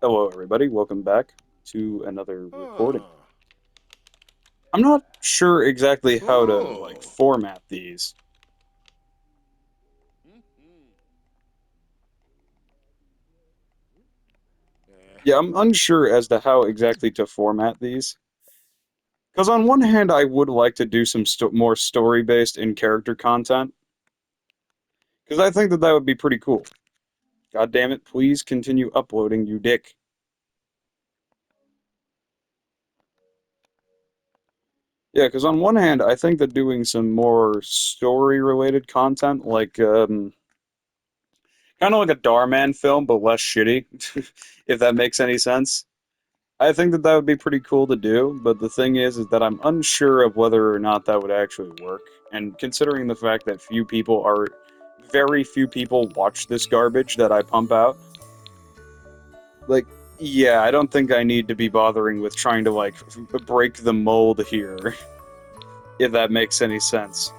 Hello, everybody. Welcome back to another recording. Huh. I'm not sure exactly how to Oh. format these. Mm-hmm. Yeah. Yeah, I'm unsure as to how exactly to format these. Because on one hand, I would like to do some more story-based in character content. Because I think that that would be pretty cool. God damn it! Please continue uploading, you dick. Yeah, because on one hand, I think that doing some more story-related content, kind of like a Darman film, but less shitty, if that makes any sense. I think that that would be pretty cool to do, but the thing is that I'm unsure of whether or not that would actually work. And considering the fact that very few people watch this garbage that I pump out, like, yeah, I don't think I need to be bothering with trying to, break the mold here, if that makes any sense.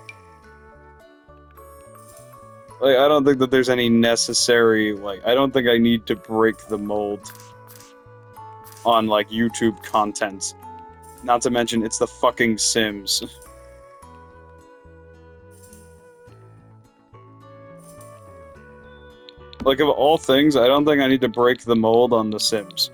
Like, I don't think that there's any necessary, I don't think I need to break the mold on, YouTube content. Not to mention, it's the fucking Sims. Like, of all things, I don't think I need to break the mold on The Sims.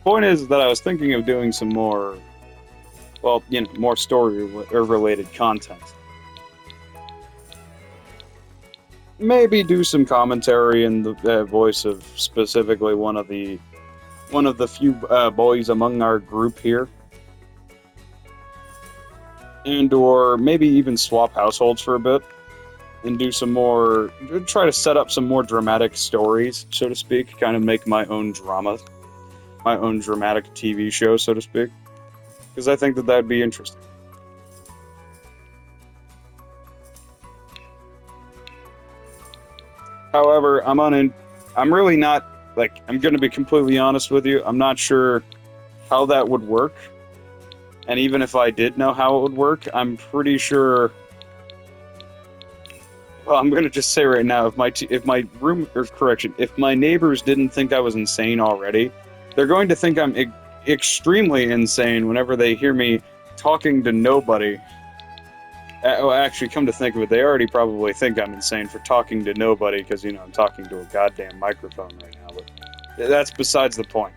Point is that I was thinking of doing some more, more story or related content. Maybe do some commentary in the voice of specifically one of the few boys among our group here, and or maybe even swap households for a bit and do some more, try to set up some more dramatic stories, so to speak, kind of make my own dramatic TV show, so to speak, because I think that that'd be interesting. However, I'm really not I'm going to be completely honest with you. I'm not sure how that would work, and even if I did know how it would work, I'm pretty sure. Well, I'm going to just say right now, if my room or correction, if my neighbors didn't think I was insane already, they're going to think I'm extremely insane whenever they hear me talking to nobody. Well, actually, come to think of it, they already probably think I'm insane for talking to nobody because, I'm talking to a goddamn microphone right now. But that's besides the point.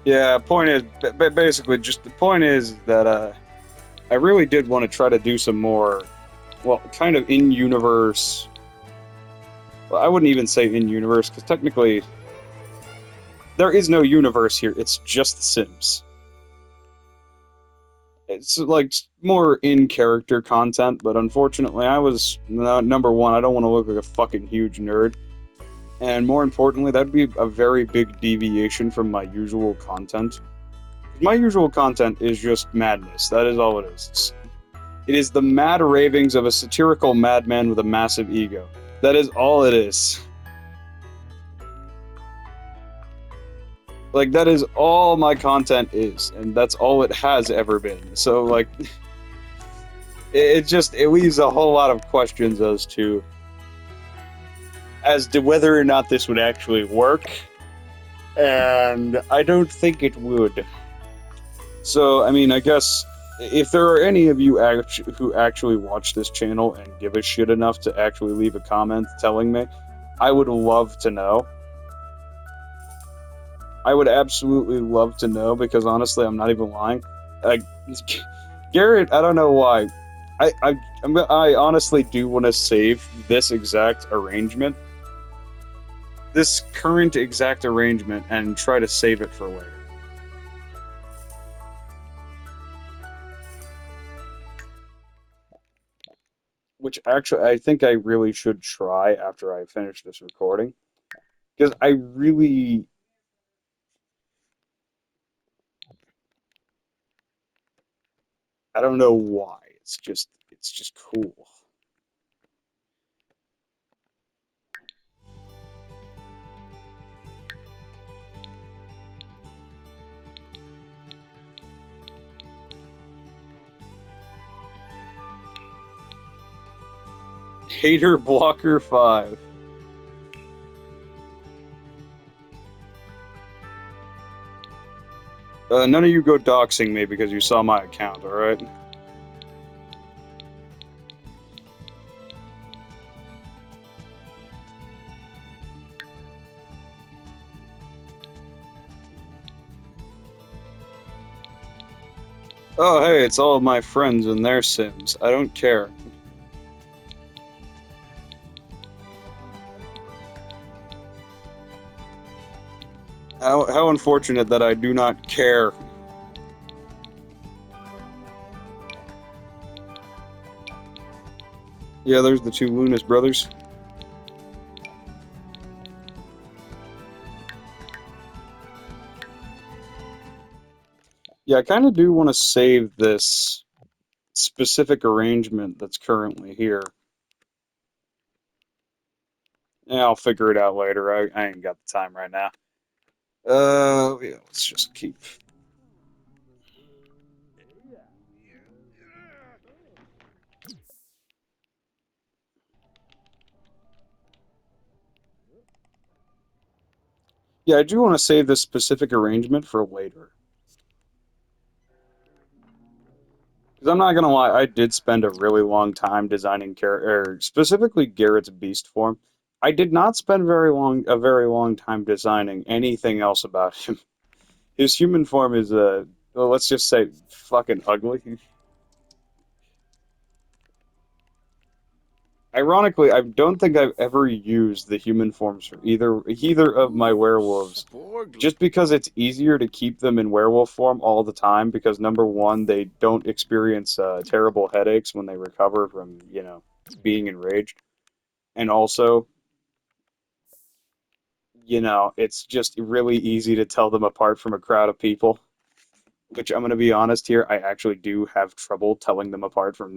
Yeah, point is, basically, just the point is that I really did want to try to do some more, well, kind of in universe. Well, I wouldn't even say in universe because technically there is no universe here. It's just The Sims. It's like more in character content, but unfortunately, I was number one. I don't want to look like a fucking huge nerd, and more importantly, that'd be a very big deviation from my usual content. My usual content is just madness. That is all it is. It is the mad ravings of a satirical madman with a massive ego. That is all it is. Like, that is all my content is, and that's all it has ever been. So, it leaves a whole lot of questions as to whether or not this would actually work, and I don't think it would. So, I mean, I guess if there are any of you who actually watch this channel and give a shit enough to actually leave a comment telling me, I would love to know. I would absolutely love to know because honestly, I'm not even lying. Like, Garrett, I don't know why. I honestly do want to save this exact arrangement, this current exact arrangement, and try to save it for later. Which actually, I think I really should try after I finish this recording. Because I really, I don't know why. It's just cool. Hater Blocker 5. None of you go doxing me because you saw my account, alright? Oh, hey, it's all of my friends and their Sims. I don't care. How unfortunate that I do not care. Yeah, there's the two Lunas brothers. Yeah, I kind of do want to save this specific arrangement that's currently here. Yeah, I'll figure it out later. I ain't got the time right now. Yeah, let's just keep. Yeah, I do want to save this specific arrangement for later. Because I'm not gonna lie, I did spend a really long time designing specifically Garrett's beast form. I did not spend a very long time designing anything else about him. His human form is well, let's just say fucking ugly. Ironically, I don't think I've ever used the human forms for either of my werewolves, just because it's easier to keep them in werewolf form all the time. Because number one, they don't experience terrible headaches when they recover from being enraged, and also it's just really easy to tell them apart from a crowd of people. Which I'm going to be honest here, I actually do have trouble telling them apart from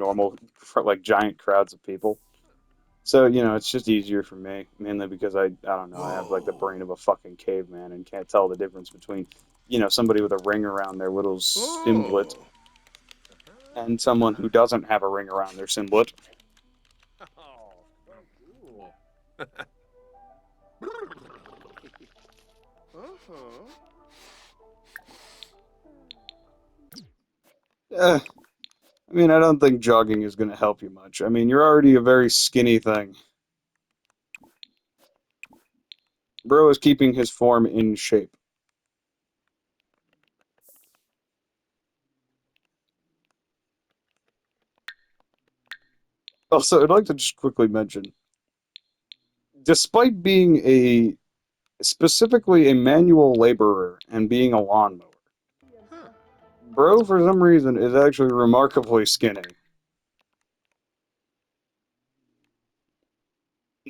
like giant crowds of people. So, it's just easier for me, mainly because I don't know, I have like the brain of a fucking caveman and can't tell the difference between, somebody with a ring around their little symblet Oh. and someone who doesn't have a ring around their symblet. Oh, so cool. Uh-huh. Eh, I mean, I don't think jogging is going to help you much. I mean, you're already a very skinny thing. Bro is keeping his form in shape. Also, I'd like to just quickly mention, despite being specifically a manual laborer and being a lawnmower, Huh. Bro, for some reason, is actually remarkably skinny.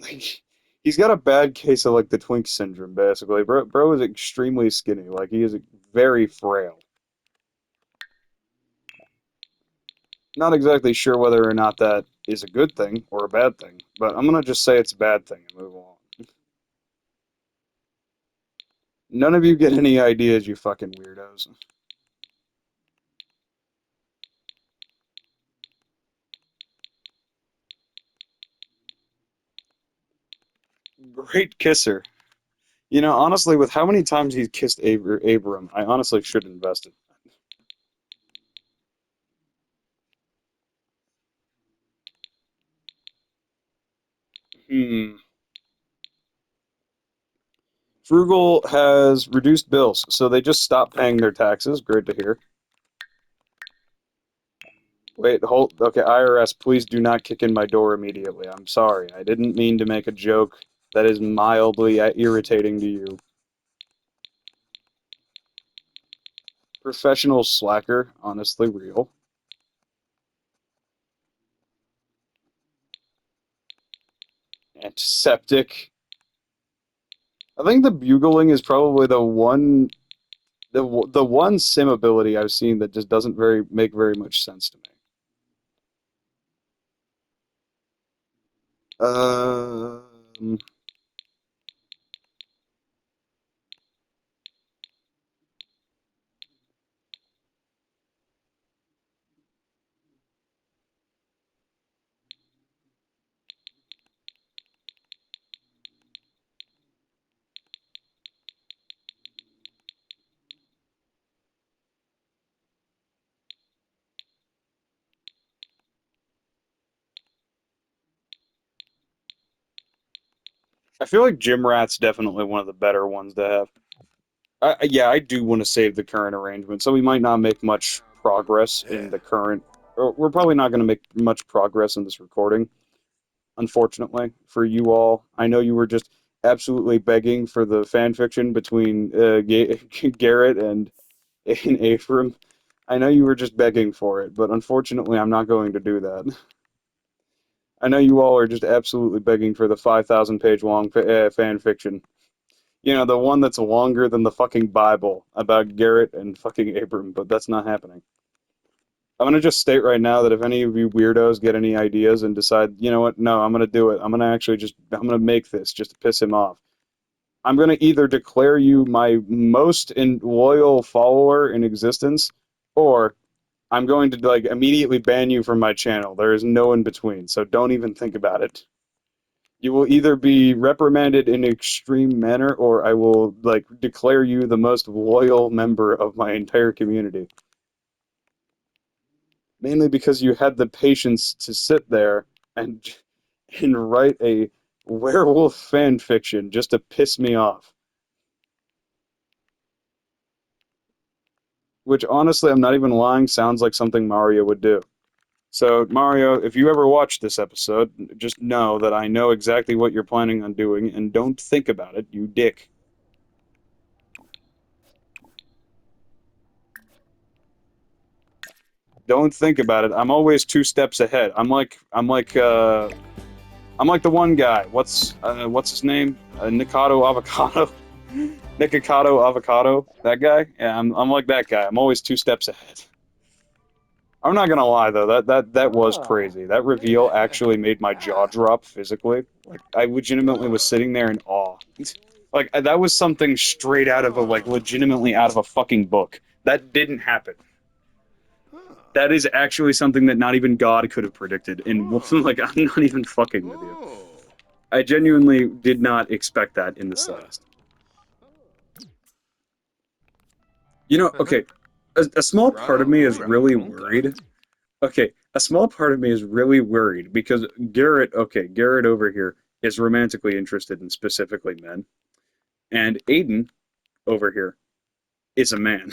Like, he's got a bad case of like the twink syndrome, basically. Bro is extremely skinny. Like he is very frail. Not exactly sure whether or not that is a good thing or a bad thing, but I'm gonna just say it's a bad thing and move on. None of you get any ideas, you fucking weirdos. Great kisser. Honestly, with how many times he's kissed Abram, I honestly should invest it. Hmm. Frugal has reduced bills, so they just stopped paying their taxes. Great to hear. Wait, hold. Okay, IRS, please do not kick in my door immediately. I'm sorry. I didn't mean to make a joke that is mildly irritating to you. Professional slacker, honestly real. Antiseptic. I think the bugling is probably the one sim ability I've seen that just doesn't make very much sense to me. Um, I feel like Gym Rat's definitely one of the better ones to have. Yeah, I do want to save the current arrangement, so we might not make much progress in the current. Or we're probably not going to make much progress in this recording, unfortunately, for you all. I know you were just absolutely begging for the fan fiction between Garrett and Abram. I know you were just begging for it, but unfortunately, I'm not going to do that. I know you all are just absolutely begging for the 5,000 page long fan fiction. You know, the one that's longer than the fucking Bible about Garrett and fucking Abram, but that's not happening. I'm gonna just state right now that if any of you weirdos get any ideas and decide, you know what, no, I'm gonna do it. I'm gonna make this just to piss him off. I'm gonna either declare you my most loyal follower in existence, or I'm going to like immediately ban you from my channel. There is no in between, so don't even think about it. You will either be reprimanded in an extreme manner, or I will like declare you the most loyal member of my entire community. Mainly because you had the patience to sit there and and write a werewolf fan fiction just to piss me off. Which honestly, I'm not even lying, sounds like something Mario would do. So, Mario, if you ever watch this episode, just know that I know exactly what you're planning on doing, and don't think about it, you dick. Don't think about it. I'm always two steps ahead. I'm like the one guy. What's his name? Nikado Avocado. Nikocado Avocado. That guy? Yeah, I'm like that guy. I'm always two steps ahead. I'm not gonna lie though, that was Oh, crazy. That reveal actually made my jaw drop physically. Like I legitimately was sitting there in awe. Like that was something straight out of a like legitimately out of a fucking book. That didn't happen. That is actually something that not even God could have predicted. And like I'm not even fucking with you. I genuinely did not expect that in the slightest. You know, okay, a small part of me is really worried. Okay, a small part of me is really worried because Garrett over here is romantically interested in specifically men, and Aiden over here is a man.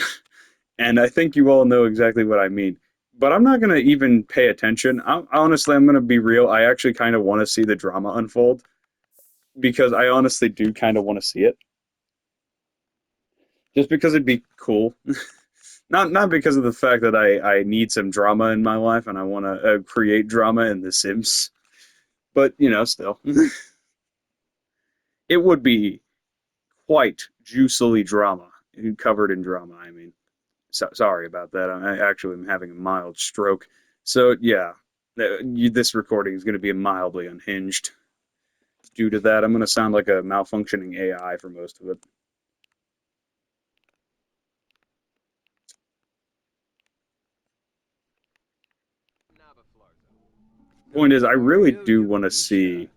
And I think you all know exactly what I mean. But I'm not gonna even pay attention. Honestly, I'm gonna be real. I actually kind of want to see the drama unfold because I honestly do kind of want to see it, just because it'd be cool. Not because of the fact that I need some drama in my life and I want to create drama in The Sims, but you know, still, it would be quite juicily drama covered in drama. I mean, sorry about that. I actually am having a mild stroke, so yeah, this recording is going to be mildly unhinged due to that. I'm going to sound like a malfunctioning AI for most of it. Point is, I really do want to see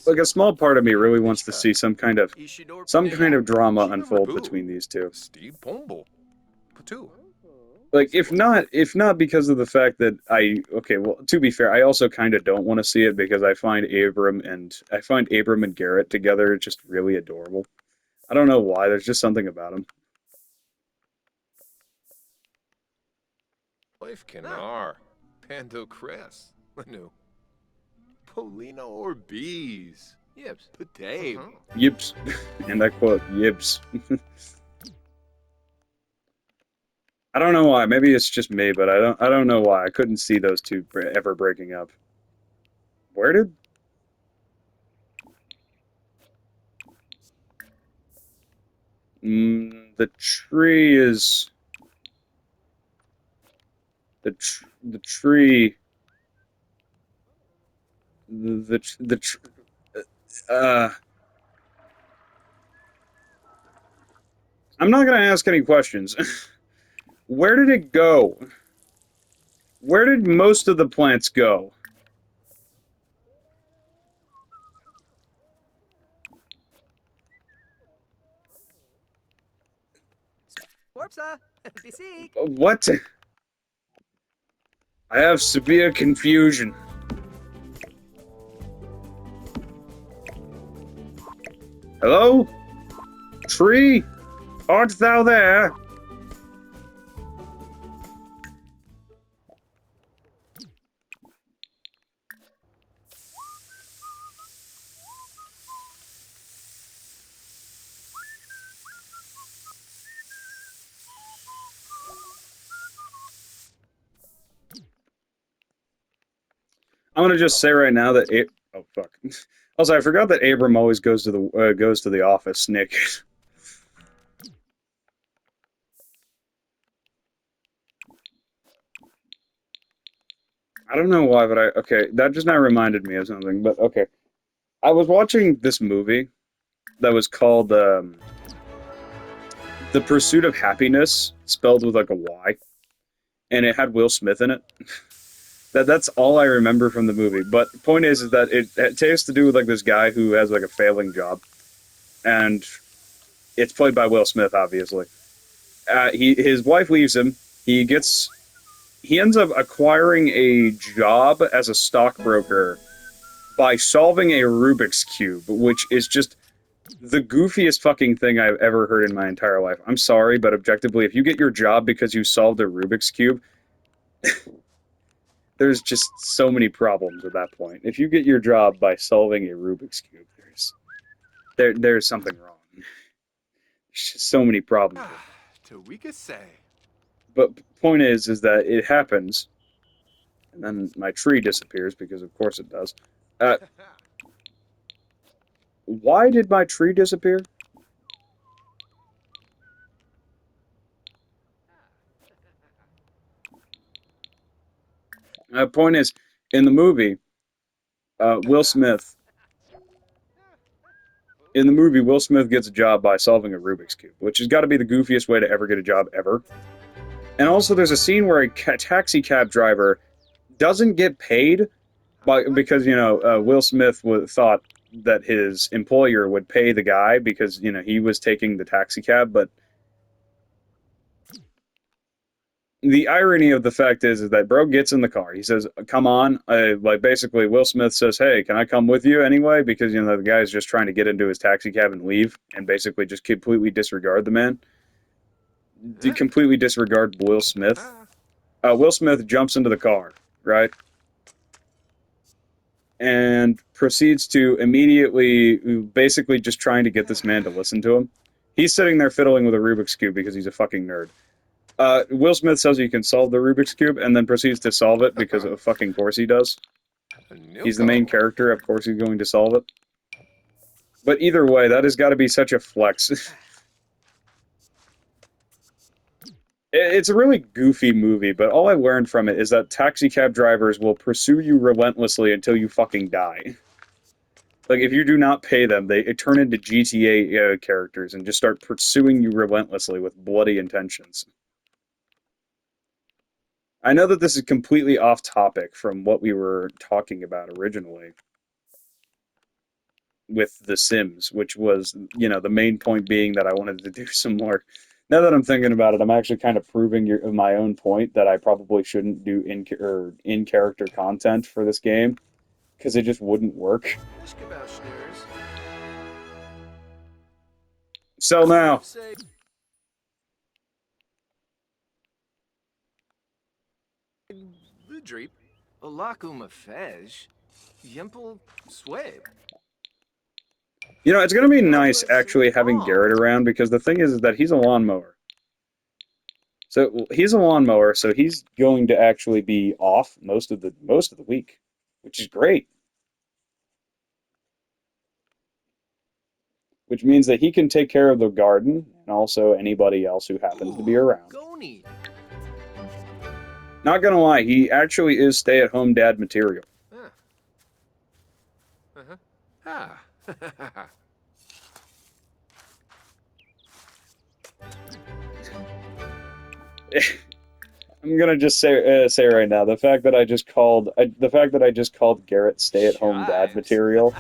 like a small part of me really wants to see some kind of drama unfold between these two. Steve Pomble. Patu. Like if not because of the fact that okay, well to be fair, I also kind of don't want to see it because I find Abram and Garrett together just really adorable. I don't know why, there's just something about them. Life Canar. Pando Cress. Lanu. Polino or bees. Yips. Dave. Yips. And I quote, yips. I don't know why. Maybe it's just me, but I don't know why. I couldn't see those two ever breaking up. Where did... the tree is... The tree... I'm not gonna ask any questions. Where did it go? Where did most of the plants go? What? I have severe confusion. Hello? Tree? Art thou there? I'm gonna just say right now that oh fuck. Also, I forgot that Abram always goes to the office naked. I don't know why, but okay, that just now reminded me of something. But okay, I was watching this movie that was called The Pursuit of Happiness, spelled with like a Y, and it had Will Smith in it. That's all I remember from the movie. But the point is that it takes to do with like this guy who has like a failing job, and it's played by Will Smith, obviously. His wife leaves him. He ends up acquiring a job as a stockbroker by solving a Rubik's Cube, which is just the goofiest fucking thing I've ever heard in my entire life. I'm sorry, but objectively, if you get your job because you solved a Rubik's Cube, there's just so many problems at that point. If you get your job by solving a Rubik's Cube, there's something wrong. There's just so many problems. Tawika say. But point is that it happens, and then my tree disappears, because of course it does. Why did my tree disappear? Point is, in the movie, Will Smith gets a job by solving a Rubik's Cube, which has got to be the goofiest way to ever get a job ever. And also, there's a scene where a taxi cab driver doesn't get paid because, Will Smith thought that his employer would pay the guy because, he was taking the taxi cab, but the irony of the fact is that bro gets in the car. He says, come on. Basically, Will Smith says, hey, can I come with you anyway? Because, the guy's just trying to get into his taxi cab and leave and basically just completely disregard the man. Completely disregard Will Smith. Will Smith jumps into the car, right? And proceeds to immediately, basically just trying to get this man to listen to him. He's sitting there fiddling with a Rubik's Cube because he's a fucking nerd. Will Smith says he can solve the Rubik's Cube and then proceeds to solve it because of fucking course he does. He's the main character, of course he's going to solve it. But either way, that has got to be such a flex. It's a really goofy movie, but all I learned from it is that taxi cab drivers will pursue you relentlessly until you fucking die. Like, if you do not pay them, they turn into GTA characters and just start pursuing you relentlessly with bloody intentions. I know that this is completely off topic from what we were talking about originally with The Sims, which was, the main point being that I wanted to do some more. Now that I'm thinking about it, I'm actually kind of proving my own point that I probably shouldn't do in-character content for this game, because it just wouldn't work. So now... The Dreep. Olakum Afej. Yimple Swabe. You know, it's going to be nice Douglas actually having Long. Garrett around, because the thing is that he's a lawnmower. So he's a lawnmower, so he's going to actually be off most of the week, which is great. Which means that he can take care of the garden and also anybody else who happens to be around. Goni. Not gonna lie, he actually is stay-at-home dad material. Ah. I'm gonna just say right now, the fact that I just called Garrett stay-at-home dad Chives. material.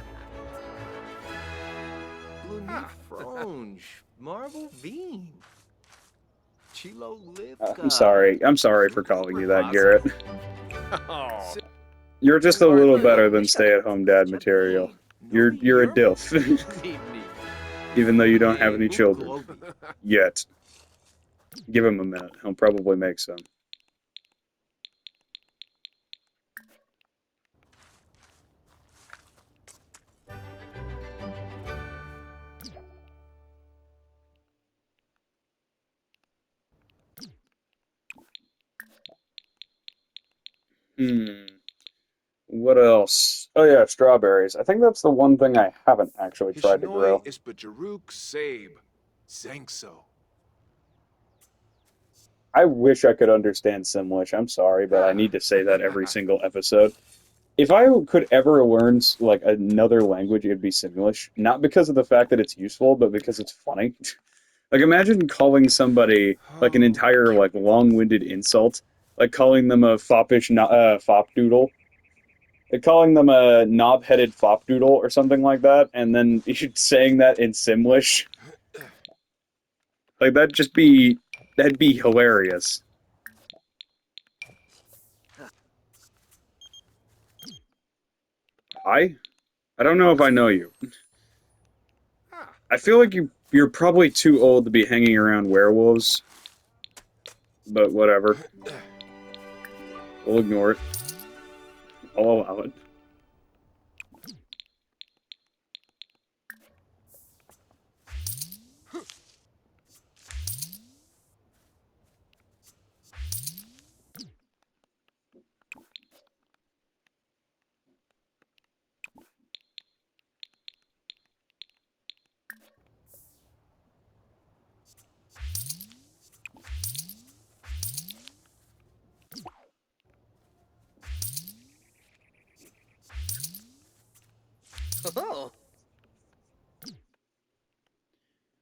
Blue Fronge. Marble Bean. Chilo Livka. I'm sorry for calling you that, Garrett. Oh. You're just a little better than stay-at-home dad material. You're a dilf, even though you don't have any children yet. Give him a minute; he'll probably make some. What else? Oh yeah, strawberries. I think that's the one thing I haven't actually tried to grow. Hishnoi Ispajaruk Sabe. Zankso. I wish I could understand Simlish. I'm sorry, but I need to say that every single episode. If I could ever learn like another language, it'd be Simlish. Not because of the fact that it's useful, but because it's funny. Like imagine calling somebody like an entire like long-winded insult, like calling them a foppish fopdoodle, like calling them a knob-headed fopdoodle or something like that, and then saying that in Simlish. Like that'd be hilarious. I don't know if I know you. I feel like you're probably too old to be hanging around werewolves. But whatever. We'll ignore it. I'll allow it. Oh.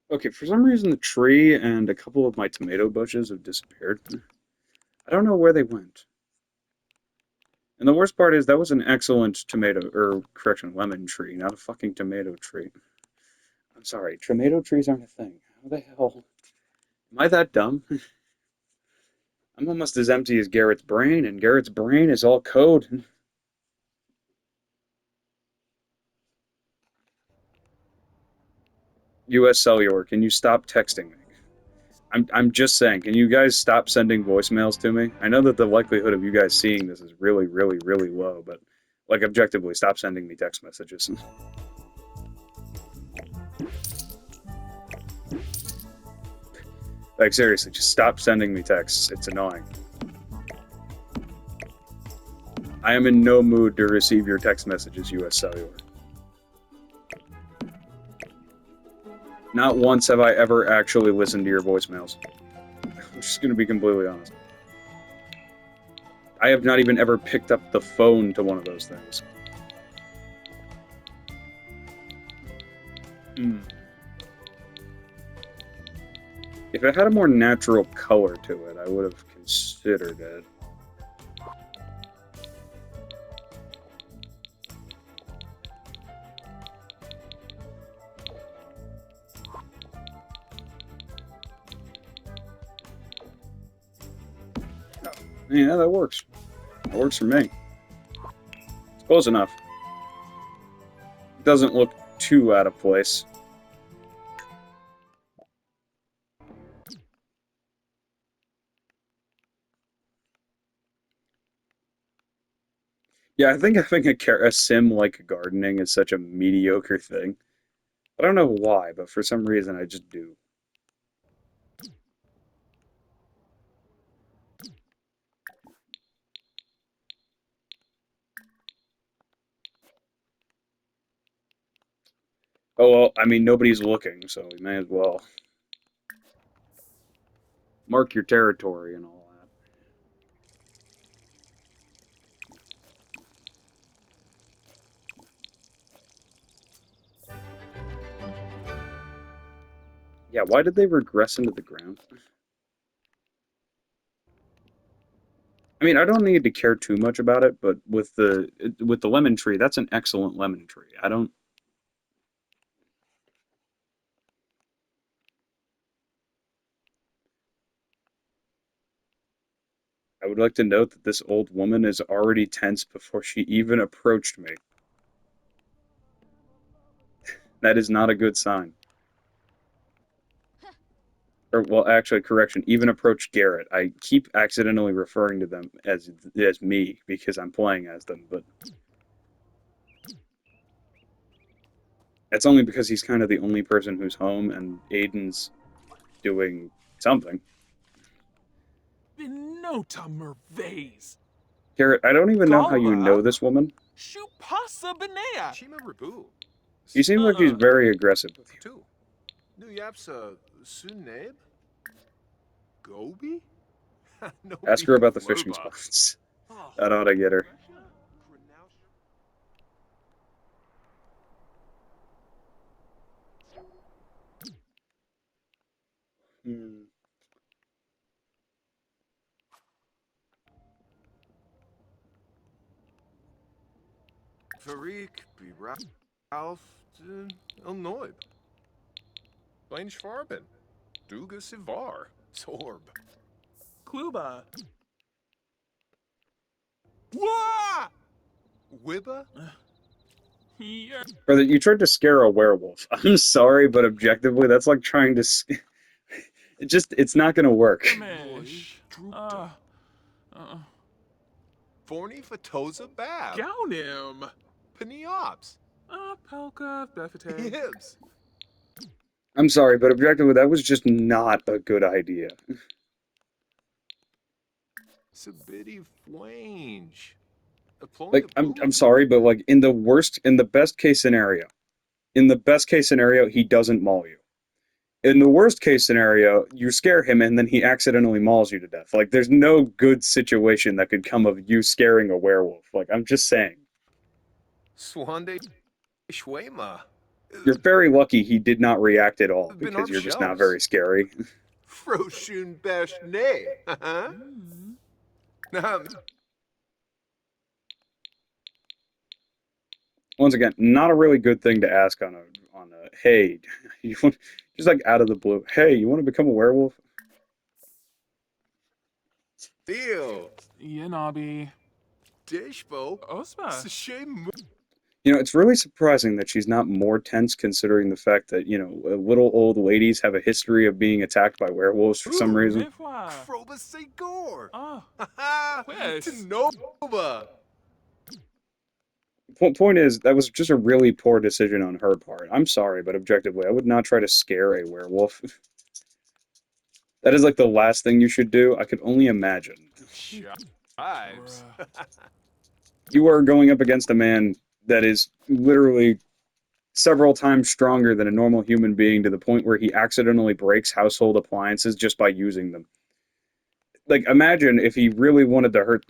Okay, for some reason the tree and a couple of my tomato bushes have disappeared. I don't know where they went. And the worst part is that was an excellent tomato, or correction, lemon tree, not a fucking tomato tree. I'm sorry, tomato trees aren't a thing. How the hell? Am I that dumb? I'm almost as empty as Garrett's brain, and Garrett's brain is all code. US Cellular, can you stop texting me? I'm just saying, can you guys stop sending voicemails to me? I know that the likelihood of you guys seeing this is really, really, really low, but, like, objectively, stop sending me text messages. Like, seriously, just stop sending me texts. It's annoying. I am in no mood to receive your text messages, US Cellular. Not once have I ever actually listened to your voicemails. I'm just going to be completely honest. I have not even ever picked up the phone to one of those things. If it had a more natural color to it, I would have considered it. Yeah, that works. That works for me. It's close enough. It doesn't look too out of place. Yeah, I think having a sim like gardening is such a mediocre thing. I don't know why, but for some reason I just do. Oh well, I mean nobody's looking, so we may as well mark your territory and all that. Yeah, why did they regress into the ground? I mean, I don't need to care too much about it, but with the lemon tree, that's an excellent lemon tree. I don't. I would like to note that this old woman is already tense before she even approached me. That is not a good sign. Or, well, actually, correction, even approached Garrett. I keep accidentally referring to them as me because I'm playing as them, but that's only because he's kind of the only person who's home and Aiden's doing something. Benota Mervase. Garrett, I don't even know how you know Gala? this woman. Shupasa Benea. Chima Rabu. She seems like she's very aggressive with you. Two. New Yapsa Suneb? Gobi? No Ask her beef about the fishing flurba. spots. Oh. That ought to get her. Hmm. Farik, Ralph, El Noib. Blaine Schwarben. Duga Sivar. Sorb. Kluba. Wah! Wibba? Here. Brother, you tried to scare a werewolf. I'm sorry, but objectively, that's like trying to. It's not gonna work. Mish. Drupta. Forney Fatoza Bab. Gaunim. Peniops. Pelka Befete. Hibbs. I'm sorry, but objectively, that was just not a good idea. Sabidi Flange. Like, I'm sorry, but like in the best case scenario, he doesn't maul you. In the worst case scenario, you scare him and then he accidentally mauls you to death. Like, there's no good situation that could come of you scaring a werewolf. Like, I'm just saying. Swande Schwema. You're very lucky he did not react at all Been because on you're just not shelves. very scary. Froshun Bash Nay. Once again, not a really good thing to ask on a hey, you want, just like out of the blue. Hey, you want to become a werewolf? Deal. Yanabi. Dishbo. Ospa. Sashim. You know, it's really surprising that she's not more tense considering the fact that, little old ladies have a history of being attacked by werewolves for some reason. Mifwa. Kroba Segor. Oh. Quiz. Tanoba. Point is, that was just a really poor decision on her part. I'm sorry, but objectively, I would not try to scare a werewolf. That is like the last thing you should do. I could only imagine. Vibes. You are going up against a man that is literally several times stronger than a normal human being to the point where he accidentally breaks household appliances just by using them. Like, imagine if he really wanted to hurt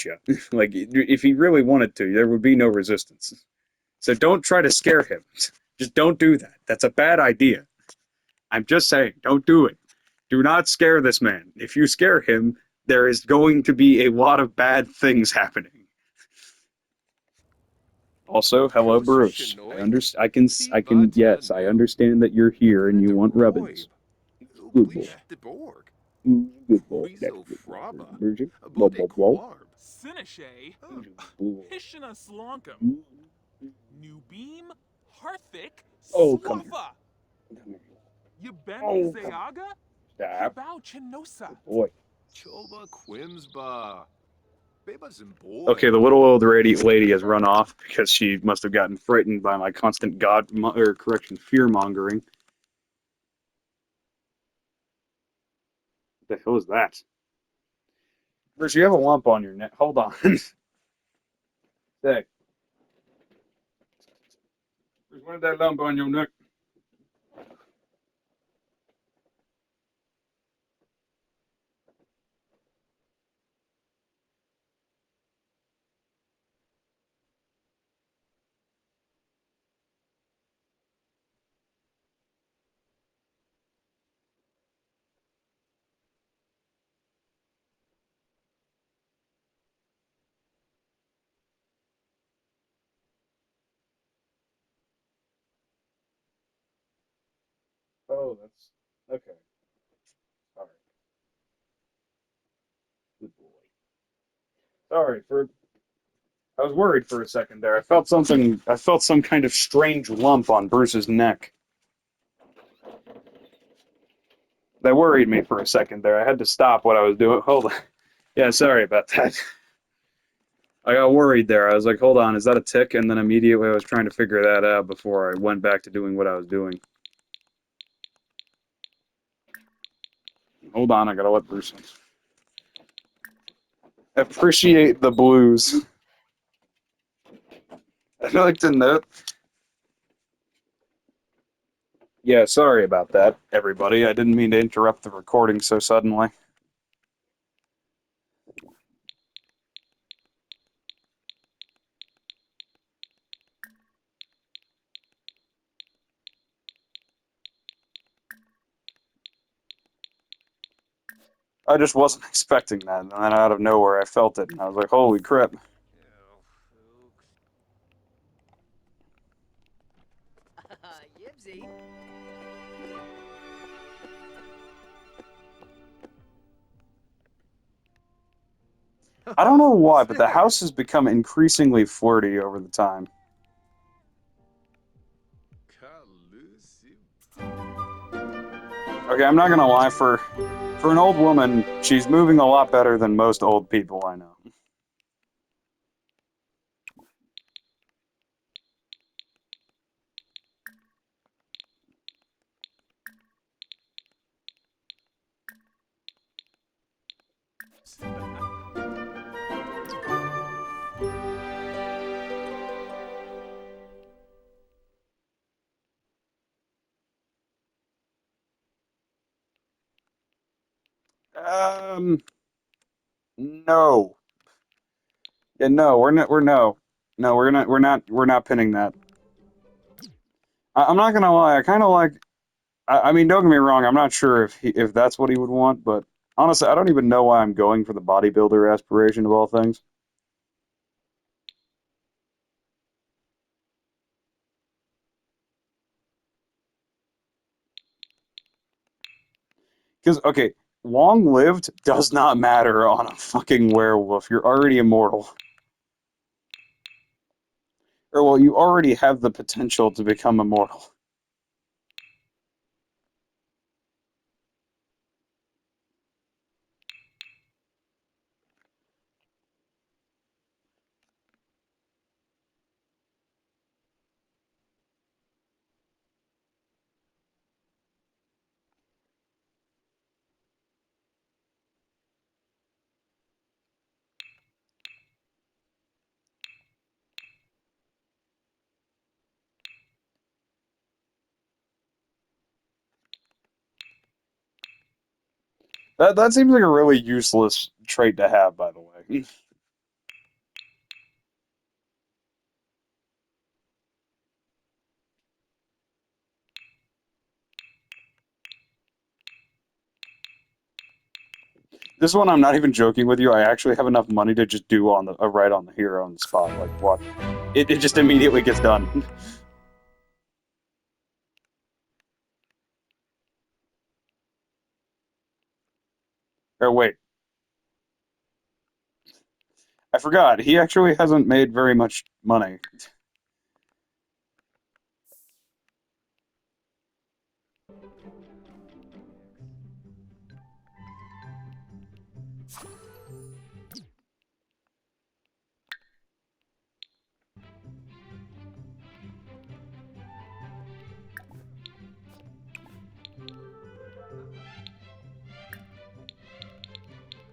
you. Like, if he really wanted to, there would be no resistance. So don't try to scare him. Just don't do that. That's a bad idea. I'm just saying, don't do it. Do not scare this man. If you scare him, there is going to be a lot of bad things happening. Also, hello, Bruce. Yes, I understand that you're here and you want rubbins. Good boy. Good boy. Virgin. Whoa, whoa, whoa. Sinishe. Hishina Slonkum. New Beam. Harthick. Oh, come here. Swaffa. Oh, Yabeni come Zayaga. Stop. Yabao Chinosa. Boy. Choba Quimsba. Baba's in boy. Okay, the little old lady has run off because she must have gotten frightened by my constant fear mongering. What the hell is that? Bruce, you have a lump on your neck. Hold on. Hey. Bruce, what is that lump on your neck? Oh, that's okay. All right. Good boy. Sorry for. I was worried for a second there. I felt something. I felt some kind of strange lump on Bruce's neck. That worried me for a second there. I had to stop what I was doing. Hold on. Yeah, sorry about that. I got worried there. I was like, hold on, is that a tick? And then immediately I was trying to figure that out before I went back to doing what I was doing. Hold on, I gotta let Bruce in. Appreciate the blues. I'd like to note. Yeah, sorry about that, everybody. I didn't mean to interrupt the recording so suddenly. I just wasn't expecting that, and then out of nowhere I felt it, and I was like, holy crap. Yibsy. I don't know why, but the house has become increasingly flirty over the time. Okay, I'm not gonna lie, for an old woman, she's moving a lot better than most old people I know. No. Yeah, no, we're not pinning that. I'm not gonna lie, I kind of like. I mean, don't get me wrong. I'm not sure if that's what he would want, but honestly, I don't even know why I'm going for the bodybuilder aspiration of all things. Because okay, long lived does not matter on a fucking werewolf. You're already immortal. Or well, you already have the potential to become immortal. That seems like a really useless trait to have, by the way. This one, I'm not even joking with you. I actually have enough money to just do on the right on the hero on the spot. Like what? It just immediately gets done. Or wait, I forgot. He actually hasn't made very much money.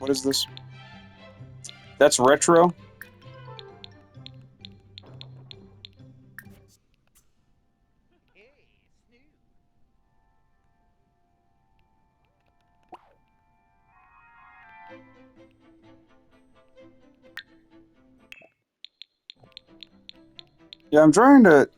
What is this? That's retro? Yeah, I'm trying to...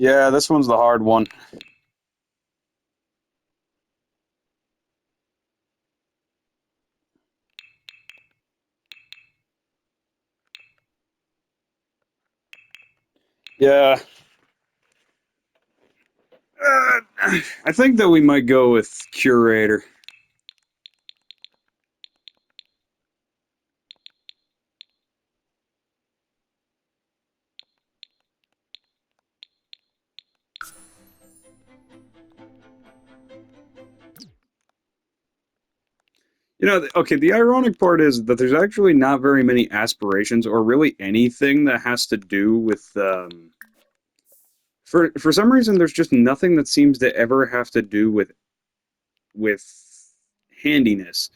Yeah, this one's the hard one. Yeah. I think that we might go with Curator. You know, okay, the ironic part is that there's actually not very many aspirations or really anything that has to do with for some reason there's just nothing that seems to ever have to do with handiness.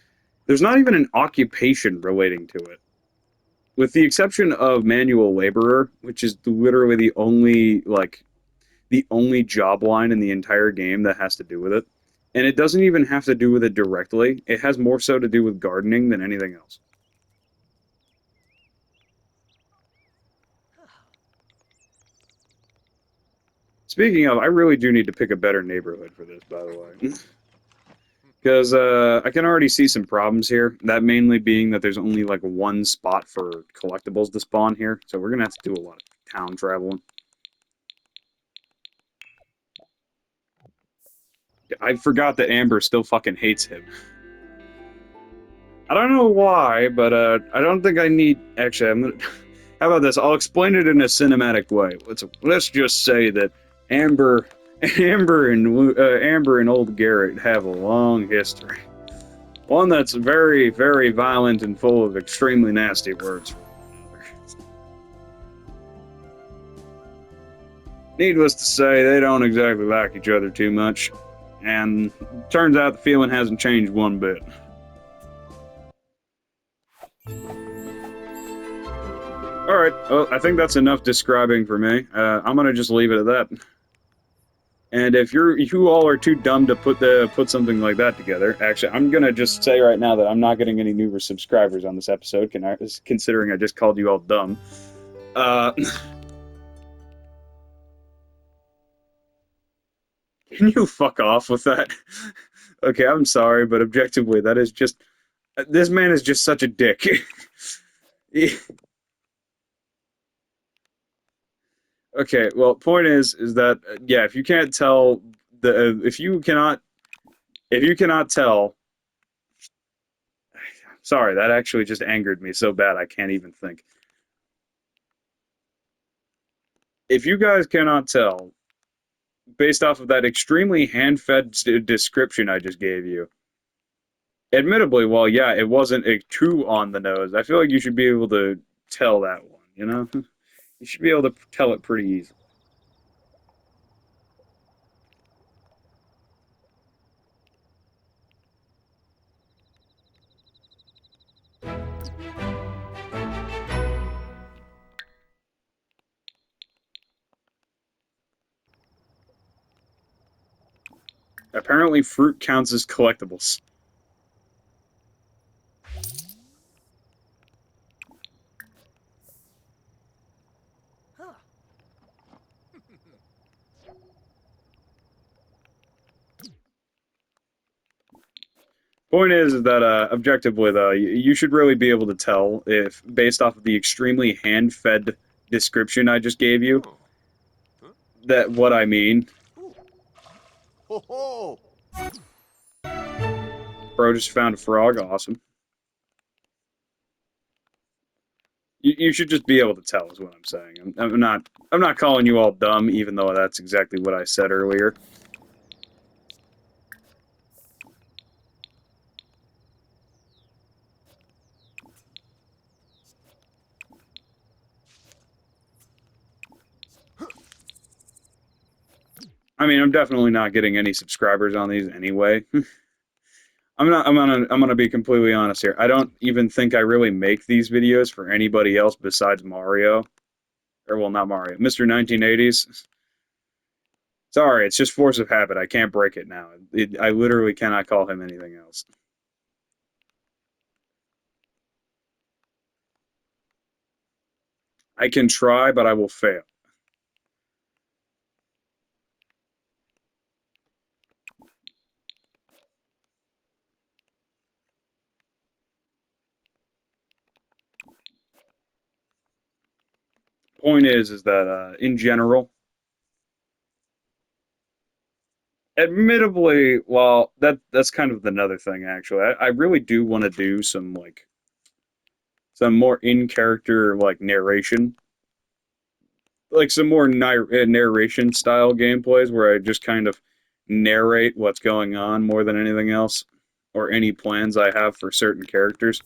There's not even an occupation relating to it. With the exception of manual laborer, which is literally the only job line in the entire game that has to do with it. And it doesn't even have to do with it directly. It has more so to do with gardening than anything else. Speaking of, I really do need to pick a better neighborhood for this, by the way. Because I can already see some problems here. That mainly being that there's only like one spot for collectibles to spawn here. So we're going to have to do a lot of town traveling. I forgot that Amber still fucking hates him. I don't know why, but I don't think I need... Actually, I'm gonna... How about this? I'll explain it in a cinematic way. Let's just say that Amber and old Garrett have a long history. One that's very, very violent and full of extremely nasty words. Needless to say, they don't exactly like each other too much, and turns out the feeling hasn't changed one bit. Alright, well, I think that's enough describing for me. I'm gonna just leave it at that. And if you all are too dumb to put something like that together, actually, I'm gonna just say right now that I'm not getting any new subscribers on this episode, considering I just called you all dumb. Can you fuck off with that? Okay, I'm sorry, but objectively, that is just... This man is just such a dick. Okay, well, point is that yeah, if you can't tell if you cannot tell, sorry, that actually just angered me so bad I can't even think. If you guys cannot tell, based off of that extremely hand-fed description I just gave you, admittedly, well, yeah, it wasn't a too on the nose. I feel like you should be able to tell that one, you know? You should be able to tell it pretty easily. Apparently, fruit counts as collectibles. Huh. Point is that objectively, though, you should really be able to tell if, based off of the extremely hand-fed description I just gave you, Oh. that what I mean. Ooh. Ho ho! Bro just found a frog. Awesome. You should just be able to tell, is what I'm saying. I'm not calling you all dumb, even though that's exactly what I said earlier. I mean, I'm definitely not getting any subscribers on these anyway. I'm gonna be completely honest here. I don't even think I really make these videos for anybody else besides Mario. Or well, not Mario, Mr. 1980s. Sorry, it's just force of habit. I can't break it now. I literally cannot call him anything else. I can try, but I will fail. Point is that in general, admittedly, well, that's kind of another thing. Actually, I really do want to do some more in character narration, like some more narration style gameplays where I just kind of narrate what's going on more than anything else, or any plans I have for certain characters.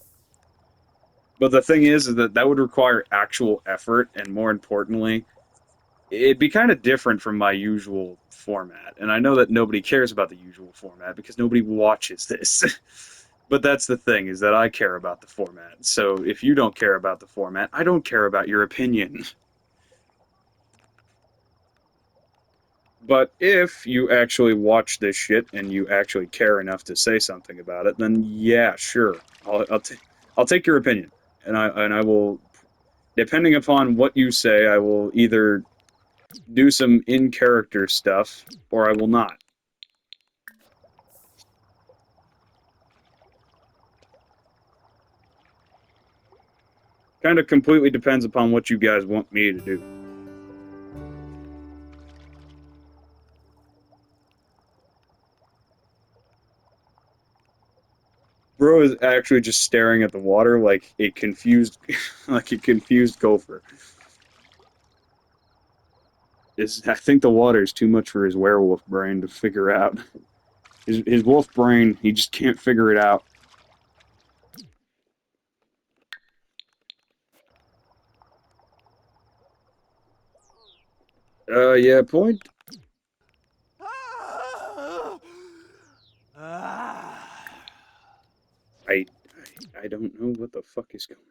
But the thing is that would require actual effort, and more importantly, it'd be kind of different from my usual format. And I know that nobody cares about the usual format because nobody watches this. But that's the thing, is that I care about the format. So if you don't care about the format, I don't care about your opinion. But if you actually watch this shit and you actually care enough to say something about it, then yeah, sure, I'll take your opinion, and I will, depending upon what you say, I will either do some in character stuff or I will not. Kind of completely depends upon what you guys want me to do. Bro is actually just staring at the water like a confused, like a confused gopher. I think the water is too much for his werewolf brain to figure out. His wolf brain, he just can't figure it out. Yeah, point. I, I don't know what the fuck is going on.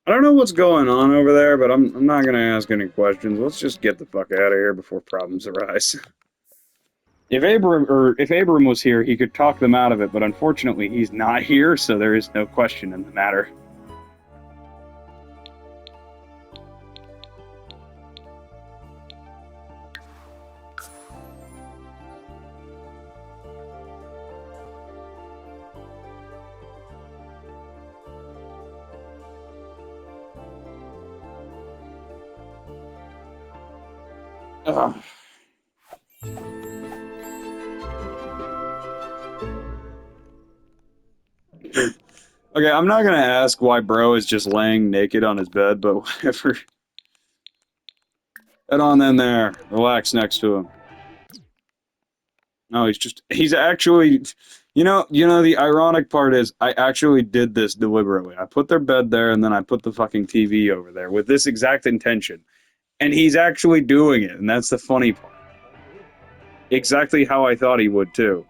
I don't know what's going on over there, but I'm not gonna ask any questions. Let's just get the fuck out of here before problems arise. If Abram was here, he could talk them out of it, but unfortunately he's not here, so there is no question in the matter. Ugh. Okay, I'm not gonna ask why bro is just laying naked on his bed, but whatever. Head on in there. Relax next to him. No, he's actually, the ironic part is I actually did this deliberately. I put their bed there and then I put the fucking TV over there with this exact intention. And he's actually doing it, and that's the funny part. Exactly how I thought he would, too.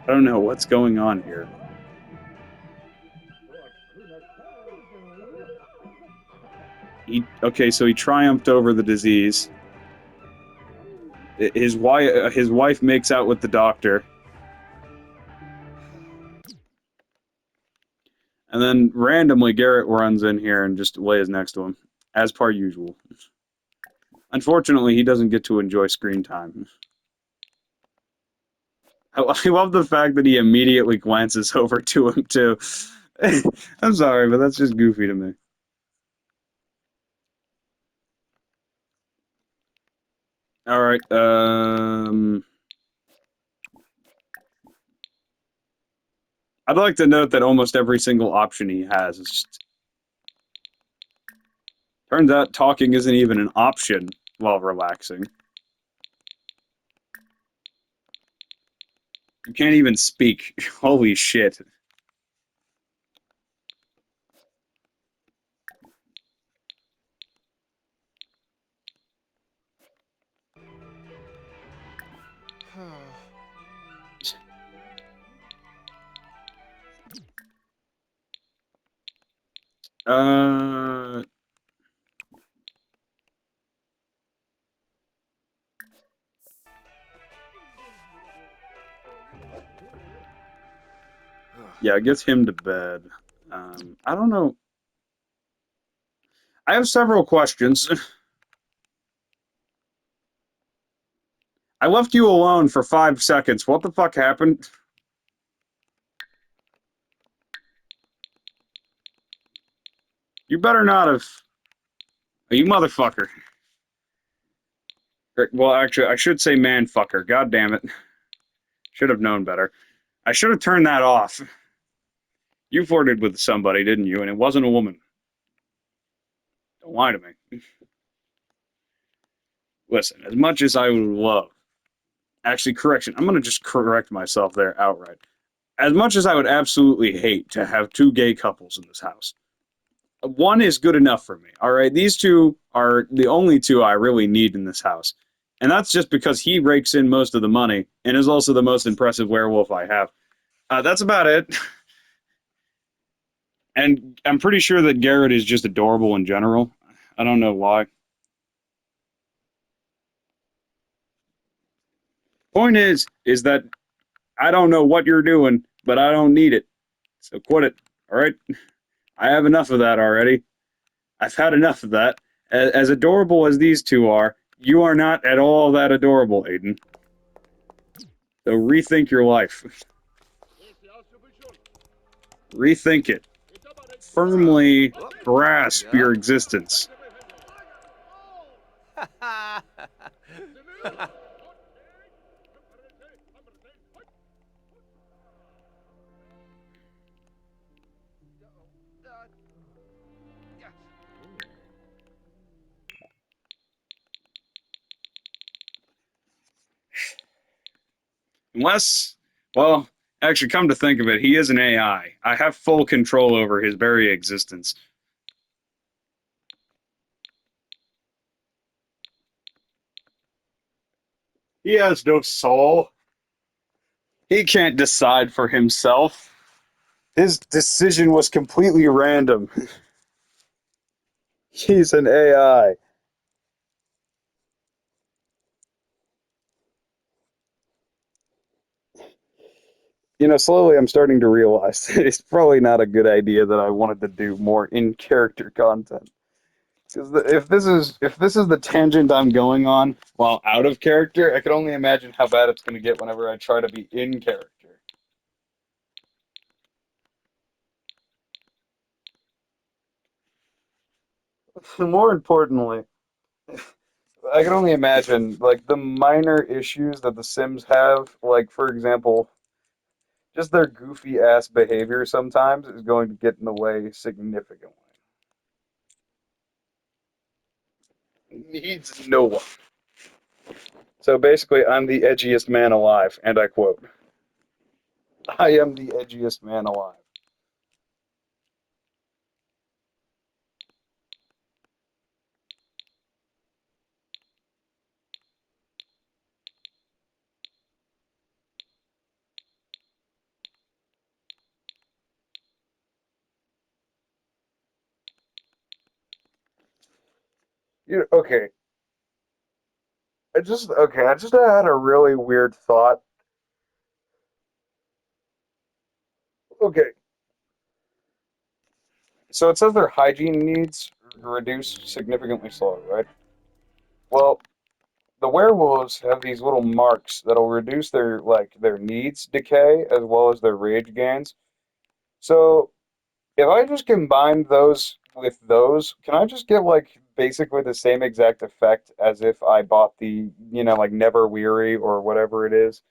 I don't know what's going on here. Okay, so he triumphed over the disease. His wife makes out with the doctor. And then randomly Garrett runs in here and just lays next to him, as per usual. Unfortunately, he doesn't get to enjoy screen time. I love the fact that he immediately glances over to him, too. I'm sorry, but that's just goofy to me. Alright, I'd like to note that almost every single option he has is just... Turns out talking isn't even an option while relaxing. You can't even speak. Holy shit. Uh... Yeah, get him to bed. I don't know. I have several questions. I left you alone for 5 seconds. What the fuck happened? You better not have... Oh, you motherfucker. Well, actually, I should say man-fucker. God damn it. Should have known better. I should have turned that off. You flirted with somebody, didn't you? And it wasn't a woman. Don't lie to me. Listen, as much as I would love... Actually, correction. I'm going to just correct myself there outright. As much as I would absolutely hate to have 2 gay couples in this house, one is good enough for me, all right? These 2 are the only 2 I really need in this house. And that's just because he rakes in most of the money and is also the most impressive werewolf I have. That's about it. And I'm pretty sure that Garrett is just adorable in general. I don't know why. Point is that I don't know what you're doing, but I don't need it. So quit it, all right? I have enough of that already. I've had enough of that. As adorable as these 2 are, you are not at all that adorable, Aiden. So rethink your life. Rethink it. Firmly grasp your existence. Unless, well, actually, come to think of it, he is an AI. I have full control over his very existence. He has no soul. He can't decide for himself. His decision was completely random. He's an AI. You know, slowly I'm starting to realize that it's probably not a good idea that I wanted to do more in-character content. Because if this is the tangent I'm going on while out of character, I can only imagine how bad it's going to get whenever I try to be in character. More importantly, I can only imagine like the minor issues that the Sims have, like for example, just their goofy ass behavior sometimes is going to get in the way significantly. Needs no one. So basically, I'm the edgiest man alive, and I quote, I am the edgiest man alive. Okay. I just had a really weird thought. Okay, so it says their hygiene needs reduce significantly slower, right? Well, the werewolves have these little marks that'll reduce their needs decay as well as their rage gains. So if I just combine those with those, can I just get like basically the same exact effect as if I bought the, like Never Weary or whatever it is?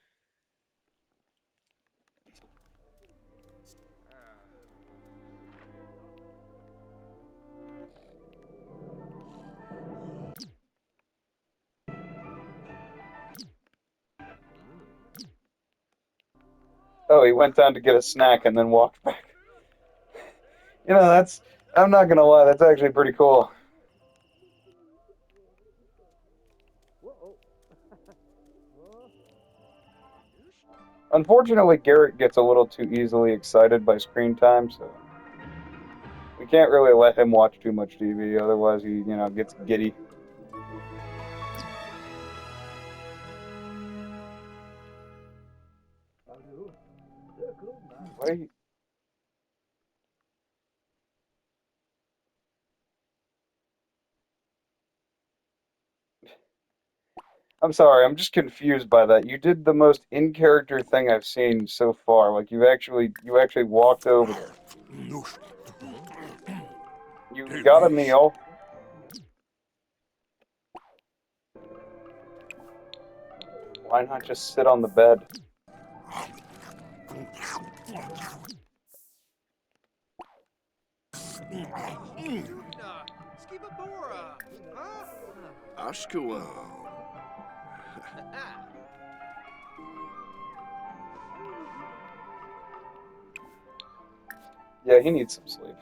Oh, he went down to get a snack and then walked back. That's, I'm not gonna lie, that's actually pretty cool. Unfortunately, Garrett gets a little too easily excited by screen time, so we can't really let him watch too much TV, otherwise he, gets giddy. What are you, I'm sorry, I'm just confused by that. You did the most in-character thing I've seen so far. Like you actually walked over there. You got a meal. Why not just sit on the bed? Yutna, Skibabora, huh? Ashkawan. Yeah, he needs some sleep.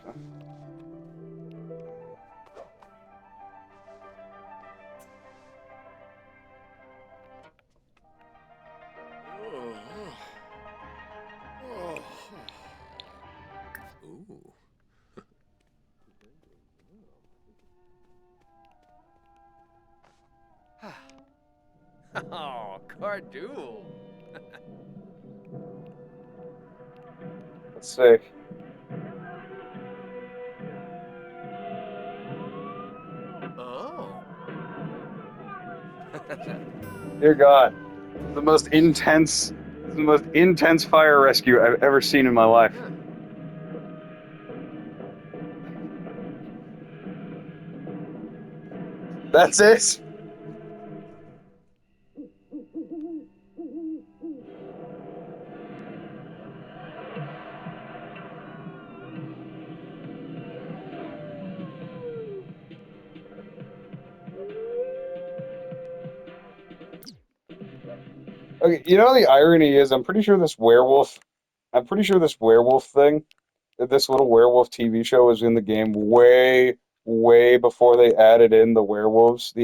Ooh. Oh, Cardul. Let's see. Oh. Dear God, the most intense fire rescue I've ever seen in my life. That's it. Okay, the irony is, I'm pretty sure this werewolf thing, this little werewolf TV show was in the game way, way before they added in the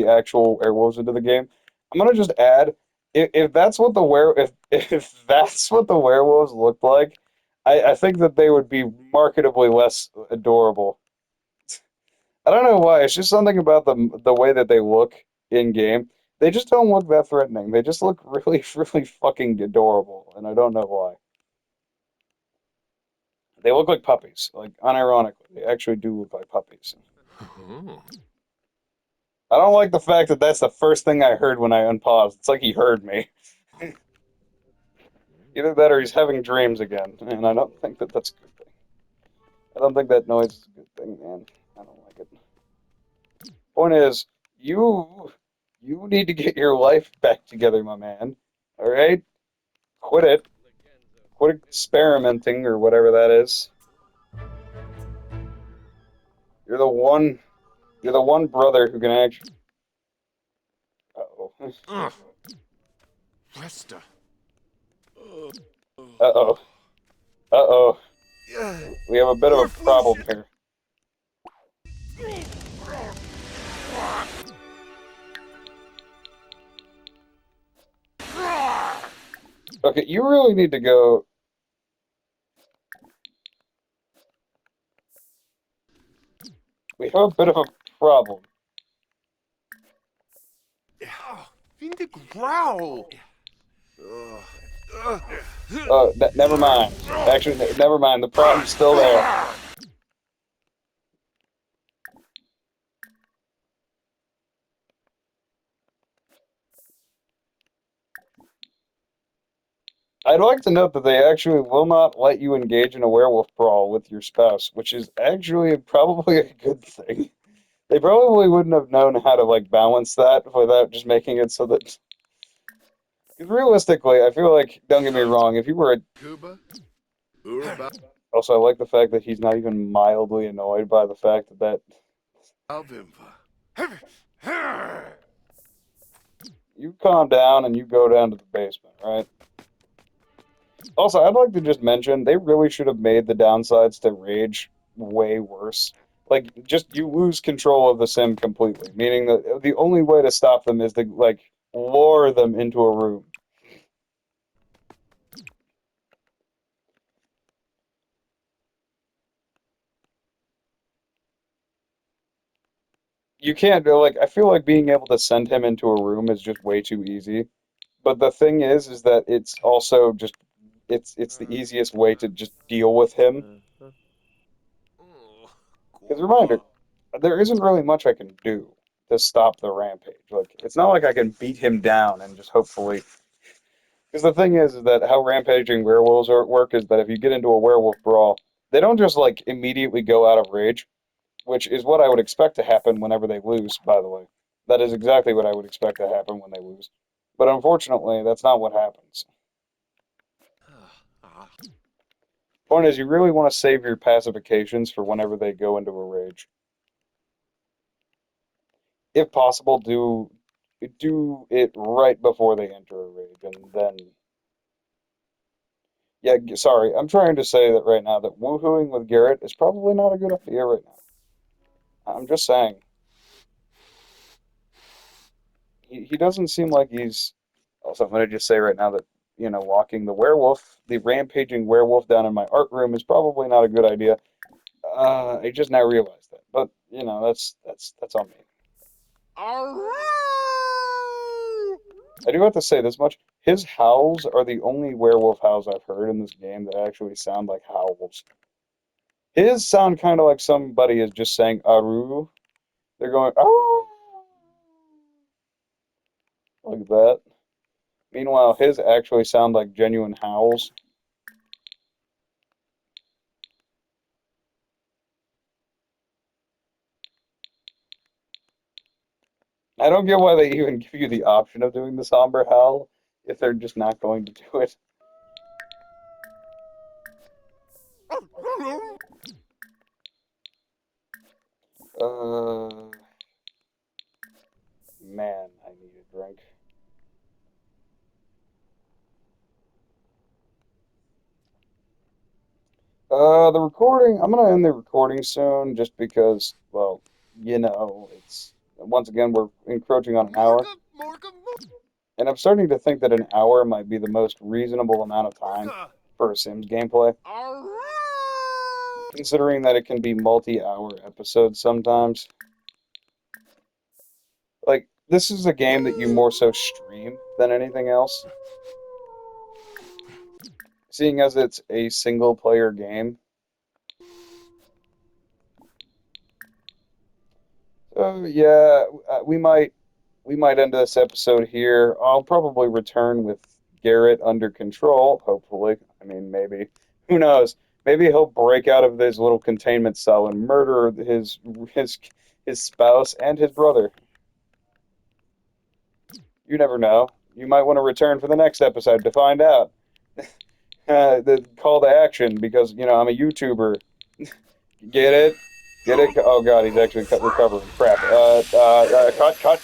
actual werewolves into the game. I'm gonna just add, if that's what if that's what the werewolves looked like, I think that they would be marketably less adorable. I don't know why. It's just something about the way that they look in game. They just don't look that threatening. They just look really, really fucking adorable, and I don't know why. They look like puppies, like unironically. They actually do look like puppies. Oh. I don't like the fact that that's the first thing I heard when I unpaused. It's like he heard me. Either that or he's having dreams again, and I don't think that that's a good thing. I don't think that noise is a good thing, man. I don't like it. Point is, you need to get your life back together, my man. All right? Quit it. Quit experimenting or whatever that is. You're the one. You're the one brother who can actually. Uh-oh. Resta. Uh-oh. Uh-oh. Yeah. We have a bit of a problem here. Okay, you really need to go. We have a bit of a problem. Find the growl. Never mind. Actually, never mind. The problem's still there. I'd like to note that they actually will not let you engage in a werewolf brawl with your spouse, which is actually probably a good thing. They probably wouldn't have known how to like balance that without just making it so that. Because realistically, I feel like, don't get me wrong, if you were Cuba. Urba. also, I like the fact that he's not even mildly annoyed by the fact that Alvimva. you calm down and you go down to the basement, right? Also, I'd like to just mention they really should have made the downsides to Rage way worse. Like, just you lose control of the sim completely, meaning that the only way to stop them is to like lure them into a room. You can't do like I feel like being able to send him into a room is just way too easy. But the thing is that it's also just it's the easiest way to just deal with him. Because reminder, there isn't really much I can do to stop the rampage. Like it's not like I can beat him down and just hopefully. Because the thing is that how rampaging werewolves work is that if you get into a werewolf brawl, they don't just like immediately go out of rage, which is what I would expect to happen whenever they lose. By the way, that is exactly what I would expect to happen when they lose. But unfortunately, that's not what happens. Point is, you really want to save your pacifications for whenever they go into a rage. If possible, do it right before they enter a rage, and then. Yeah, sorry, I'm trying to say that right now that woohooing with Garrett is probably not a good idea right now. I'm just saying. He doesn't seem like he's. Also, I'm going to just say right now that, walking the werewolf, the rampaging werewolf down in my art room is probably not a good idea. I just now realized that. But, that's on me. I do have to say this much. His howls are the only werewolf howls I've heard in this game that actually sound like howls. His sound kind of like somebody is just saying Aru. They're going, Aru! Like that. Meanwhile, his actually sound like genuine howls. I don't get why they even give you the option of doing the somber howl if they're just not going to do it. Man, I need a drink. The recording, I'm gonna end the recording soon just because, well, it's, once again, we're encroaching on an hour. And I'm starting to think that an hour might be the most reasonable amount of time for a Sims gameplay. Considering that it can be multi-hour episodes sometimes. Like, this is a game that you more so stream than anything else. Seeing as it's a single-player game. So, yeah, we might end this episode here. I'll probably return with Garrett under control, hopefully. I mean, maybe. Who knows? Maybe he'll break out of his little containment cell and murder his spouse and his brother. You never know. You might want to return for the next episode to find out. The call to action, because, I'm a YouTuber. Get it? Get it? Oh god, he's actually recovering. Crap. Cut.